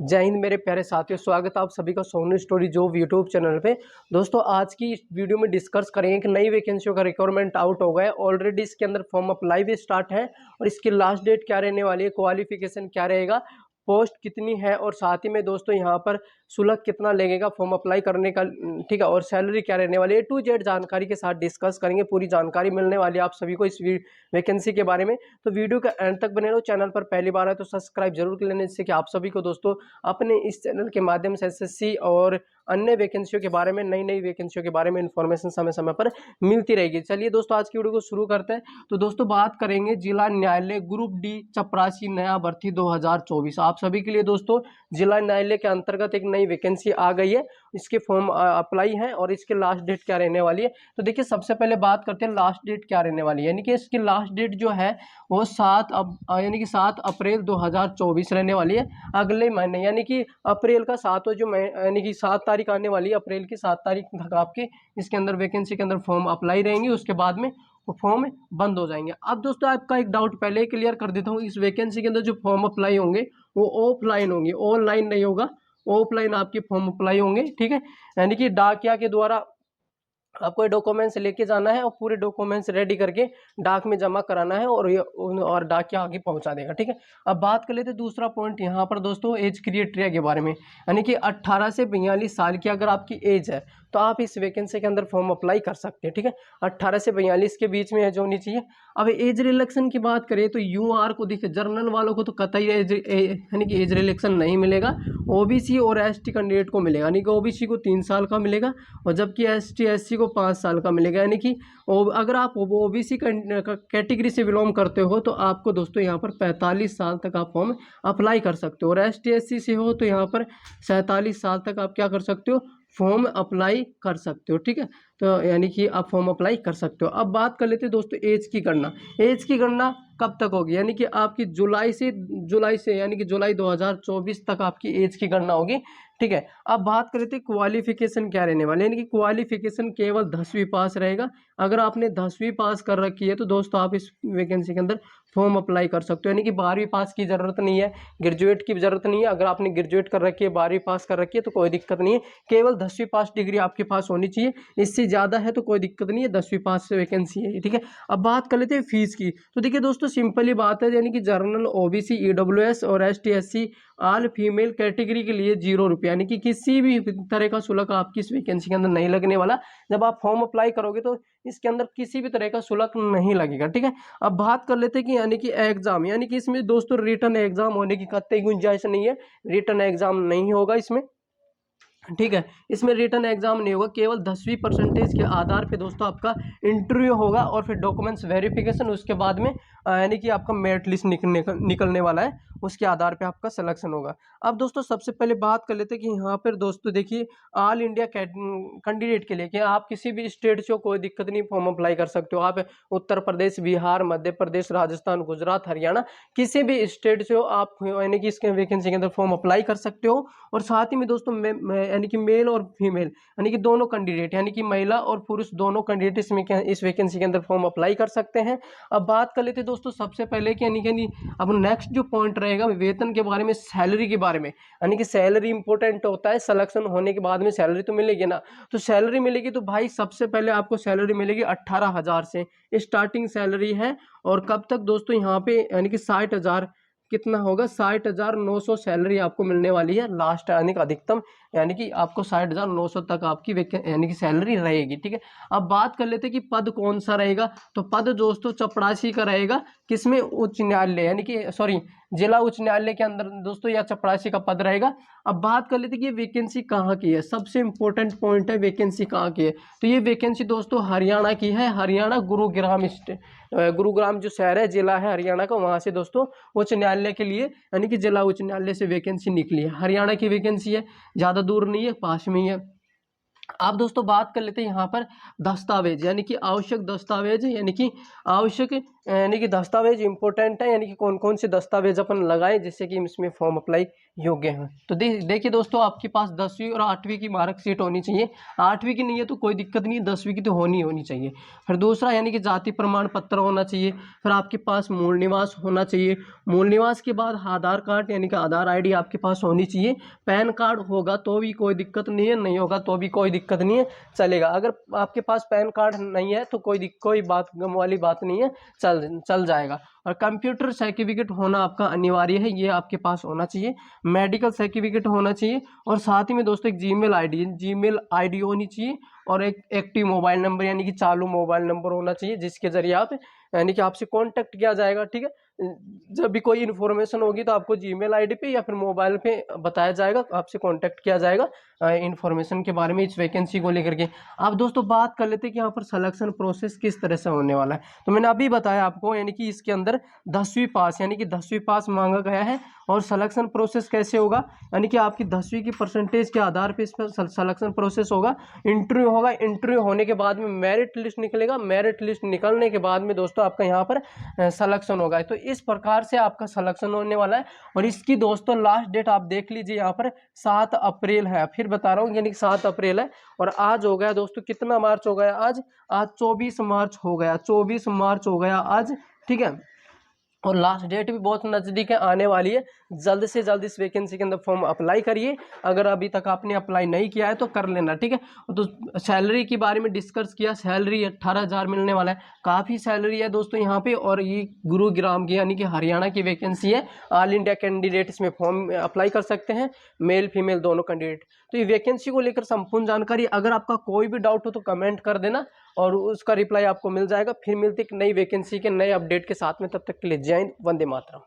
जय हिंद मेरे प्यारे साथियों, स्वागत है आप सभी का Sonu story job YouTube channel पे। दोस्तों आज की इस वीडियो में डिस्कस करेंगे कि नई वैकेंसियों का रिक्वायरमेंट आउट हो गया है। ऑलरेडी इसके अंदर फॉर्म अप्लाई भी स्टार्ट है और इसकी लास्ट डेट क्या रहने वाली है, क्वालिफिकेशन क्या रहेगा, पोस्ट कितनी है और साथ ही में दोस्तों यहाँ पर शुल्क कितना लगेगा फॉर्म अप्लाई करने का, ठीक है, और सैलरी क्या रहने वाली है। टू जेड जानकारी के साथ डिस्कस करेंगे। पूरी जानकारी मिलने वाली है आप सभी को इस वैकेंसी के बारे में। तो वीडियो का एंड तक बने रहो। चैनल पर पहली बार है तो सब्सक्राइब जरूर कर लेना, जिससे कि आप सभी को दोस्तों अपने इस चैनल के माध्यम से एसएससी और अन्य वैकेंसियों के बारे में, नई नई वैकेंसियों के बारे में इंफॉर्मेशन समय समय पर मिलती रहेगी। चलिए दोस्तों आज की वीडियो को शुरू करते हैं। तो दोस्तों बात करेंगे जिला न्यायालय ग्रुप डी चपरासी नया भर्ती 2024। आप सभी के लिए दोस्तों जिला न्यायालय के अंतर्गत एक नई वैकेंसी आ गई है। इसके फॉर्म अप्लाई है और इसके लास्ट डेट क्या रहने वाली है। तो देखिए सबसे पहले बात करते हैं लास्ट डेट क्या रहने वाली है। यानी कि इसकी लास्ट डेट जो है वो 7 अप्रैल 2024 रहने वाली है, अगले महीने। यानी कि अप्रैल का 7 जो यानी कि 7 तारीख आने वाली है, अप्रैल की 7 तारीख तक आपके इसके अंदर वैकेंसी के अंदर फॉर्म अप्लाई रहेंगे। उसके बाद में वो फॉर्म बंद हो जाएंगे। अब दोस्तों आपका एक डाउट पहले ही क्लियर कर देता हूँ, इस वैकेंसी के अंदर जो फॉर्म अप्लाई होंगे वो ऑफलाइन होंगे, ऑनलाइन नहीं होगा। ऑफलाइन आपके फॉर्म अप्लाई होंगे, ठीक है। यानी कि डाकिया के द्वारा आपको ये डॉक्यूमेंट्स लेके जाना है और पूरे डॉक्यूमेंट्स रेडी करके डाक में जमा कराना है और डाकिया आगे पहुंचा देगा, ठीक है। अब बात कर लेते हैं दूसरा पॉइंट यहाँ पर दोस्तों, एज क्राइटेरिया के बारे में। यानी कि 18 से 42 साल की अगर आपकी एज है तो आप इस वैकेंसी के अंदर फॉर्म अप्लाई कर सकते हैं, ठीक है। 18 से 42 के बीच में एज होनी चाहिए। अब एज रिलेक्शन की बात करें तो यूआर को देखिए, जर्नल वालों को तो कतई यानी कि एज रिलेक्शन नहीं मिलेगा। ओबीसी और एसटी कैंडिडेट को मिलेगा, यानी कि ओबीसी को 3 साल का मिलेगा और जबकि एसटी एससी को 5 साल का मिलेगा। यानी कि अगर आप ओबीसी कैटेगरी से बिलोंग करते हो तो आपको दोस्तों यहाँ पर 45 साल तक आप फॉर्म अप्लाई कर सकते हो, और एसटी एससी से हो तो यहाँ पर 47 साल तक आप क्या कर सकते हो, फॉर्म अप्लाई कर सकते हो, ठीक है। तो यानी कि आप फॉर्म अप्लाई कर सकते हो। अब बात कर लेते हैं दोस्तों एज की गणना। एज की गणना कब तक होगी, यानी कि आपकी जुलाई से यानी कि जुलाई 2024 तक आपकी एज की गणना होगी, ठीक है। अब बात कर लेते हैं क्वालिफिकेशन क्या रहने वाले, यानी कि क्वालिफिकेशन केवल 10वीं पास रहेगा। अगर आपने 10वीं पास कर रखी है तो दोस्तों आप इस वैकेंसी के अंदर फॉर्म अप्लाई कर सकते हो। यानी कि 12वीं पास की जरूरत नहीं है, ग्रेजुएट की जरूरत नहीं है। अगर आपने ग्रेजुएट कर रखी है, 12वीं पास कर रखी है तो कोई दिक्कत नहीं है, केवल 10वीं पास डिग्री आपके पास होनी चाहिए। इससे ज़्यादा है तो कोई दिक्कत नहीं है, 10वीं पास से वैकेंसी है, ठीक है। अब बात कर लेते हैं फीस की। तो देखिए दोस्तों सिंपल ही बात है, यानी कि जर्नल, ओबीसी, ईडब्ल्यूएस और ST SC all female category के लिए 0 रुपये, यानी कि किसी भी तरह का शुल्क आपकी इस वैकेंसी के अंदर नहीं लगने वाला। जब आप फॉर्म अप्लाई करोगे तो इसके अंदर किसी भी तरह का शुल्क नहीं लगेगा, ठीक है। अब बात कर लेते हैं कि यानी कि एग्जाम, यानी कि इसमें दोस्तों रिटर्न एग्जाम होने की कतई गुंजाइश नहीं है। रिटर्न एग्जाम नहीं होगा इसमें, ठीक है। इसमें रिटर्न एग्जाम नहीं होगा, केवल 10वीं परसेंटेज के आधार पे दोस्तों आपका इंटरव्यू होगा और फिर डॉक्यूमेंट्स वेरिफिकेशन, उसके बाद में यानी कि आपका मेरिट लिस्ट निकलने वाला है, उसके आधार पे आपका सिलेक्शन होगा। अब दोस्तों सबसे पहले बात कर लेते हैं कि यहाँ पर दोस्तों देखिए ऑल इंडिया कैंडिडेट के लिए कि आप किसी भी स्टेट से कोई दिक्कत नहीं, फॉर्म अप्लाई कर सकते हो। आप उत्तर प्रदेश, बिहार, मध्य प्रदेश, राजस्थान, गुजरात, हरियाणा, किसी भी स्टेट से हो आप, यानी कि इसके वैकेंसी के अंदर फॉर्म अप्लाई कर सकते हो। और साथ ही में दोस्तों यानी कि मेल और फीमेल, यानी कि दोनों कैंडिडेट, यानी कि महिला और पुरुष दोनों कैंडिडेट इसमें इस वैकेंसी के अंदर फॉर्म अप्लाई कर सकते हैं। अब बात कर लेते हैं दोस्तों सबसे पहले कि यानी कि अब नेक्स्ट जो पॉइंट रहेगा वेतन के बारे में, सैलरी के बारे में। यानी कि सैलरी इंपॉर्टेंट होता है, सिलेक्शन होने के बाद में सैलरी तो मिलेगी ना। तो सैलरी मिलेगी तो भाई सबसे पहले आपको सैलरी मिलेगी 18,000 से स्टार्टिंग सैलरी है। और कब तक दोस्तों यहाँ पे, यानी कि 60,000 कितना होगा, 60,900 सैलरी आपको मिलने वाली है लास्ट, यानी कि अधिकतम, यानी कि आपको 60,900 तक आपकी यानी कि सैलरी रहेगी, ठीक है। अब बात कर लेते हैं कि पद कौन सा रहेगा। तो पद दोस्तों चपरासी का रहेगा, किसमें, उच्च न्यायालय, यानी कि सॉरी जिला उच्च न्यायालय के अंदर दोस्तों या चपरासी का पद रहेगा। अब बात कर लेते हैं कि वैकेंसी कहाँ की है। सबसे इंपॉर्टेंट पॉइंट है वैकेंसी कहाँ की है। तो ये वैकेंसी दोस्तों हरियाणा की है, हरियाणा गुरुग्राम जो शहर है, जिला है हरियाणा का, वहाँ से दोस्तों उच्च न्यायालय के लिए, यानी कि जिला उच्च न्यायालय से वैकेंसी निकली है। हरियाणा की वैकेंसी है, ज़्यादा दूर नहीं है, पास में ही है। आप दोस्तों बात कर लेते हैं यहाँ पर दस्तावेज, यानी कि आवश्यक दस्तावेज, यानी कि आवश्यक, यानी कि दस्तावेज इंपॉर्टेंट है, यानी कि कौन कौन से दस्तावेज अपन लगाएं जिससे कि इसमें फॉर्म अप्लाई योग्य हैं। तो देखिए दोस्तों, आपके पास 10वीं और 8वीं की मार्कशीट होनी चाहिए। 8वीं की नहीं है तो कोई दिक्कत नहीं है, 10वीं की तो होनी चाहिए। फिर दूसरा यानी कि जाति प्रमाण पत्र होना चाहिए। फिर आपके पास मूल निवास होना चाहिए। मूल निवास के बाद आधार कार्ड यानी कि आधार आईडी आपके पास होनी चाहिए। पैन कार्ड होगा तो भी कोई दिक्कत नहीं है, नहीं होगा तो भी कोई दिक्कत नहीं है, चलेगा। अगर आपके पास पैन कार्ड नहीं है तो कोई बात गम वाली बात नहीं है, चल जाएगा। और कंप्यूटर सर्टिफिकेट होना आपका अनिवार्य है, ये आपके पास होना चाहिए। मेडिकल सर्टिफिकेट होना चाहिए। और साथ ही में दोस्तों एक जीमेल आईडी होनी चाहिए। और एक एक्टिव मोबाइल नंबर यानी कि चालू मोबाइल नंबर होना चाहिए, जिसके जरिए आप यानी कि आपसे कांटेक्ट किया जाएगा। ठीक है, जब भी कोई इन्फॉर्मेशन होगी तो आपको जीमेल आईडी पे या फिर मोबाइल पे बताया जाएगा, आपसे कांटेक्ट किया जाएगा इन्फॉर्मेशन के बारे में, इस वैकेंसी को लेकर के। आप दोस्तों बात कर लेते हैं कि यहाँ पर सिलेक्शन प्रोसेस किस तरह से होने वाला है। तो मैंने अभी बताया आपको, यानी कि इसके अंदर 10वीं पास यानी कि 10वीं पास मांगा गया है। और सिलेक्शन प्रोसेस कैसे होगा, यानी कि आपकी 10वीं की परसेंटेज के आधार पर इस पर सिलेक्शन प्रोसेस होगा। इंटरव्यू होगा, इंटरव्यू होने के बाद में मेरिट लिस्ट निकलेगा। मेरिट लिस्ट निकलने के बाद में दोस्तों आपका यहाँ पर सिलेक्शन होगा। तो इस प्रकार से आपका सिलेक्शन होने वाला है। और इसकी दोस्तों लास्ट डेट आप देख लीजिए, यहाँ पर 7 अप्रैल है। फिर बता रहा हूँ, यानी कि 7 अप्रैल है। और आज हो गया दोस्तों, कितना मार्च हो गया आज 24 मार्च हो गया, 24 मार्च हो गया आज। ठीक है, और लास्ट डेट भी बहुत नज़दीक है, आने वाली है। जल्द से जल्द इस वैकेंसी के अंदर फॉर्म अप्लाई करिए। अगर अभी तक आपने अप्लाई नहीं किया है तो कर लेना। ठीक है, तो सैलरी के बारे में डिस्कस किया। सैलरी 18,000 मिलने वाला है, काफ़ी सैलरी है दोस्तों यहाँ पे। और ये गुरुग्राम की यानी कि हरियाणा की वैकेंसी है। ऑल इंडिया कैंडिडेट इसमें फॉर्म अप्लाई कर सकते हैं, मेल फीमेल दोनों कैंडिडेट। तो ये वैकेंसी को लेकर संपूर्ण जानकारी, अगर आपका कोई भी डाउट हो तो कमेंट कर देना और उसका रिप्लाई आपको मिल जाएगा। फिर मिलते एक नई वैकेंसी के नए अपडेट के साथ में, तब तक के लिए जय हिंद, वंदे मातरम।